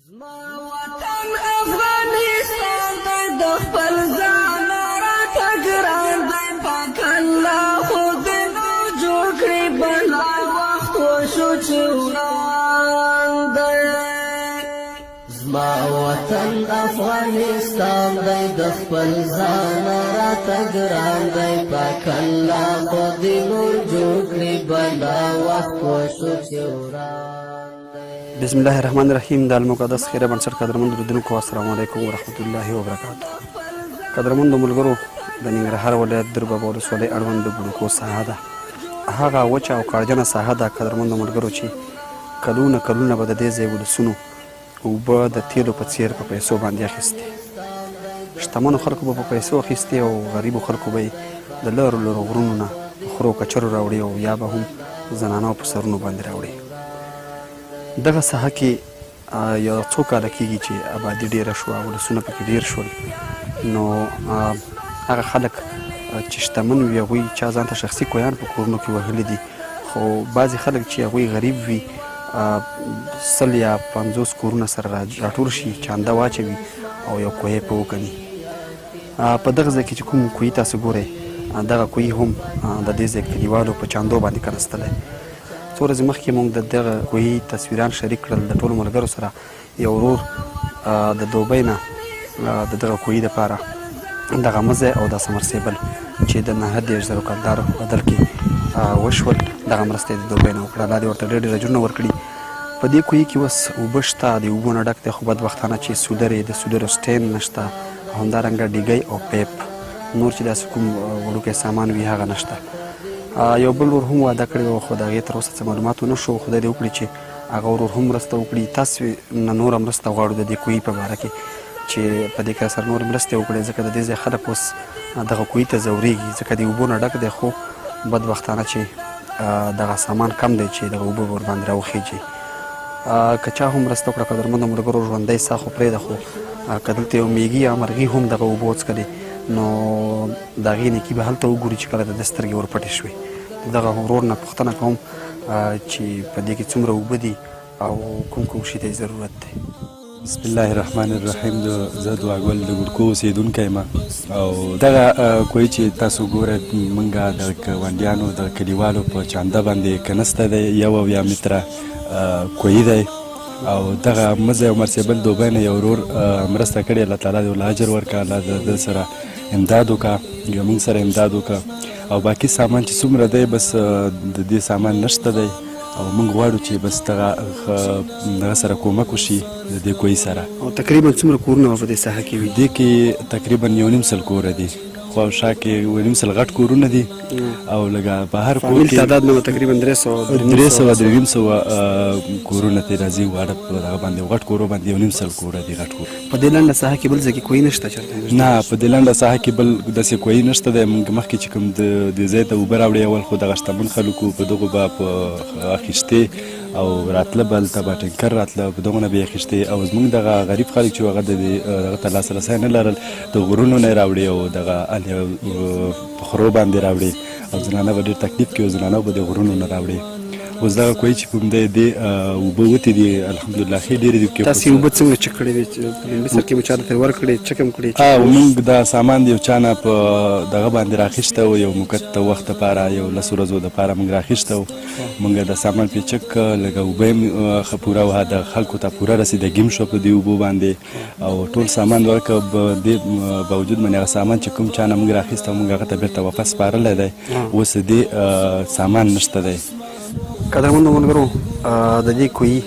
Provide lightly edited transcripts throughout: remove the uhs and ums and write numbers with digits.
زما وطن افغانستان دی د خپل ځان راته ګران دی پاک الله خو دې نو جوړ کړي بلا وخت وشو چې وران دی زما وطن افغانستان دی د خپل ځان راته ګران دی پاک الله خو دې نو جوړ کړي بلا وخت وشو چې وران. بسم الله الرحمن الرحیم. د المقدس خیره بنسټ قدرمند اوریدونکو السلام علیکم ورحمت الله وبرکاته. قدرمند ملګرو، د ننګرهار ولایت درباب ولسوالۍ اړوند د بوډکو ساحه ده، هغه وچه او کارجنه ساحه ده قدرمند ملګرو چې کلونه کلونه به د دې ځای ولسونو اوبه د تیلو په څیر په پیسو باندې اخیستې. شتمنو خلکو به په پیسو اخیستې او غریبو خلکو به یې د لرو لرو غرونو نه خرو کچرو راوړي او یا به هم زنانو په سرونو باندې راوړي. دغه ساحه کې یو څو کاله کېږي چې آبادي ډېره شوه، ولسونه پکې ډېر شول. نو هغه خلک چې شتمن وي هغوی چا ځان ته شخصي کویان په کورونو کې وهلي دي، خو بعضې خلک چې هغوی غریب وي 100 یا 50 کورونه سره راټول شي، چانده واچوي او یو کوی په وکني. په دغه ځای کې چې کوم کوی تاسو ګورئ، دغه کوی هم د دې ځای کلیوالو په چاندو باندې کنستلی. څو ورځې مخکې موږ د دغه کوهي تصویران شریک کړل د ټولو ملګرو سره. یو ورور د دوبۍ نه د دغه کوهي دپاره دغه مزی او د سمرسیبل چې د 9,000 کلدارو په بدل کې وشول، دغه مرسته یې د دوبۍ نه وکړه. الله دې ورته ډېر ډېر اجرونه ورکړي. په دې کوهي کې اوس اوبه شته، د اوبو نه ډک دی، خو بدبختانه چې سودرې د سودرو سټین نشته، همدارنګه ډیګۍ او پیپ، نور چې داسې کوم وړوکی سامان وي هغه نشته. یو بل ورور هم واده کړی و، خو د هغې تر اوسه څه معلومات ونه شو. خدای دې وکړي چې هغه ورور هم مرسته وکړي. تاسې نه نوره مرسته غواړو د دې کوهي په باره کې چې په دې کې سره نورې مرستې وکړي، ځکه د دې ځای خلک اوس دغه کوهي ته ځورېږي، ځکه د اوبو نه ډک دی، خو بدبختانه چې دغه سامان کم دی چې دغه اوبه به ورباندې راوخیږي. که چا هم مرسته وکړه قدرمندو ملګرو، ژوندی ساه خو پرېږده، خو که دلته یو میږي یا مرغي هم دغه اوبه وڅښلې نو د هغې نیکي به هلته وګوري چې کله د ده سترګې ورپټې شوې. دغه ورور نه پوښتنه کوم چې په دې کې څومره اوبه دي او کوم کوم شي ته یې ضرورت دی. بسم الله الرحمن الرحیم. زه دعاګل د ګوډکو اوسېدونکی یم او دغه کوهي چې تاسو ګورئ موږ د ګاونډیانو د کلیوالو په چانده باندې کنسته دی، 1 متره کوهي دی او دغه مزی او مرسیبل دوبۍ نه یو ورور مرسته کړې. الله تعالی دې ورله اجر ورکړه، الله د سره امداد وکړه، یا موږ سره امداد وکړه. او باقي سامان چې څومره دی بس د دې سامان نشته دی او موږ غواړو چې بس دغه سره کومک وشي د دې کوهي سره. او تقریبا څومره کورونه په دې ساحه کې وي؟ دې کې تقریبا 1.5 کوره دي، خو شا کې 1.5 غټ کورونه دي او لږه بهر کور کې تعداد نو تقریبا 300 کورونه ته راځي. واړه په دغه باندې غټ کورو باندې 1.5 کوره دي غټ کور. په دې لنډه ساحه کې بل ځای کې کوهي نشته چېرته؟ نه، په دې لنډه ساحه کې بل داسې کوهي نشته دی. موږ مخکې چې کوم دې ځای ته اوبه راوړې اول، خو دغه شتمن خلکو په دغو به په اخیستې او راتله به هلته به ټینکر راتله، په دغو نه به یې اخیستې. او زموږ دغه غریب خلک چې هغه دغه ته لاسرسی نه لرل، د غرونو نه یې راوړې او دغه په خرو باندې راوړې او زنانه به ډېر تکلیف کوي، زنانه به د غرونو نه راوړې. اوس دغه کوهي چې کوم دی دې اوبه وتې دي الحمدلله ښې ډېرې دي. تاسې اوبه څنګه چک کړې وې؟ په لومړي سر کې مو چا ته ورکړې، چک هم کړې؟ موږ دا سامان د یو چا نه په دغه باندې راخیسته و، یو مقت وخت دپاره، یو 10 ورځو دپاره موږ راخیسته و. موږ دا سامان پرې چک کړه، لږه اوبه یې ښه پوره وه، د خلکو ته پوره رسېدګي هم شوه په دې اوبو باندې او ټول سامان ورکړه. دې باوجود باندې هغه سامان چې کوم چا نه موږ راخیسته موږ هغه ته بېرته واپس سپارلی دی. اوس د دې سامان نشته دی. قدرمندو ملګرو، د دې کوهي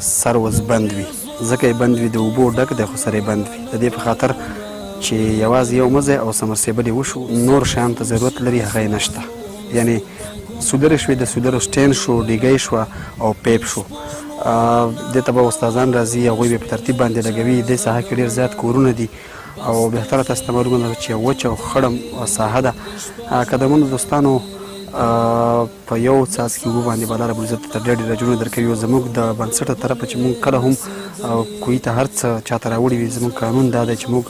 سر اوس بند وي، ځکه یې بند وي، د اوبو ډک دی خو سر یې بند وي، د دې په خاطر چې یوازې یو مزی او سمرسیبل یې وشو، نور شیانو ته ضرورت لري هغه یې نشته. یعنې سودرې شوې، د سودرو سټین شو، ډیګۍ شوه او پیپ شو. دې ته به استادان راځي، هغوی به په ترتیب باندې لګوي. دې ساحه کې ډېر زیات کورونه دي او بهتره تاسو ته معلومه ده چې وچه او خړه ساحه ده. قدرمنو دوستانو، په یو څاڅکي اوبه باندې به الله رب العزت ته ډېر ډېر اجرونه درکوي. او زموږ د بنسټه طرفه چې موږ کله هم کوهي ته هر څه چاته راوړي وي، زموږ قانون دا دی چې موږ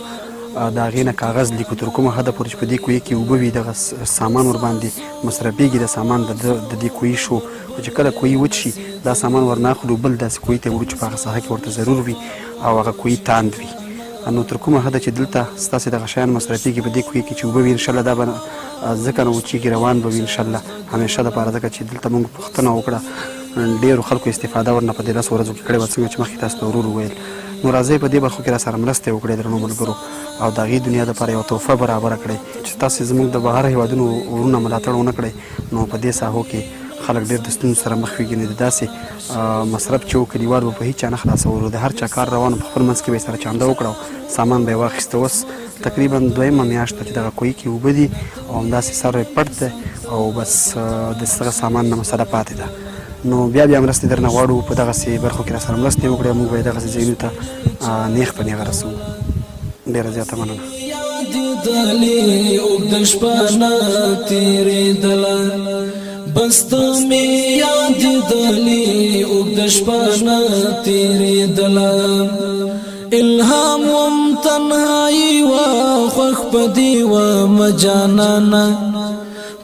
د هغې نه کاغذ لیکو تر کومه حده پورې چې په دې کوهي کې اوبه وي دغه سامان ورباندې مصرفېږي د سامان د دې کوهي شو چې کله کوهي وچ شي دا سامان ورناخلو بل داسې کوهي ته وړو چې په هغه ساحه کې ورته ضرور وي او هغه کوهي تاند وي نو تر کومه حده چې دلته ستاسې دغه شیان مصرفېږي په دې کوهي کې چې اوبه وي انشاءالله دا به ځکه نه وچېږي روان به وي انشاءالله همیشه دپاره ځکه چې دلته موږ پوښتنه وکړه ډېرو خلکو استفاده ورنه په دې 10 ورځو کې کړې وه څنګه چې مخکې تاسو ته ورور وویل نو راځئ په دې برخو کې را سره مرستې وکړئ درنو ملګرو او د هغې دنیا دپاره یوه تحفه برابره کړئ چې تاسې زموږ د بهر هېوادونو ورونه ملاتړ ونه کړئ نو په دې ساحو کې خلک ډېر د ستونزو سره مخ وي ګنې د داسې مصرف چې و کلیوال به په هېڅ چا نه خلاصولو د هر چا کار روان په خپل منځ کې به یې سره چانده وکړه سامان به یې واخیسته اوس تقریبا 2 میاشت چې دغه کوهي کې اوبه دي او همداسې سر یې پټ دی او بس د دغه سامان نه مسله پاتې ده نو بیا مرستې درنه غواړو په دغسې برخو کې را سره مرستې وکړئ موږ به یې دغسې ځایونو ته نیغ په نیغه رسوو ډېره زیاته مننه بست می یاد دلی اوږده شپه نه تېرېدله الهام وم تنهایي وه خوښ په دې وم جانانه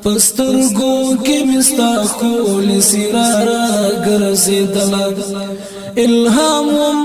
په سترګو کې مې ستا ښکلې څېره راګرځېدله الهام وم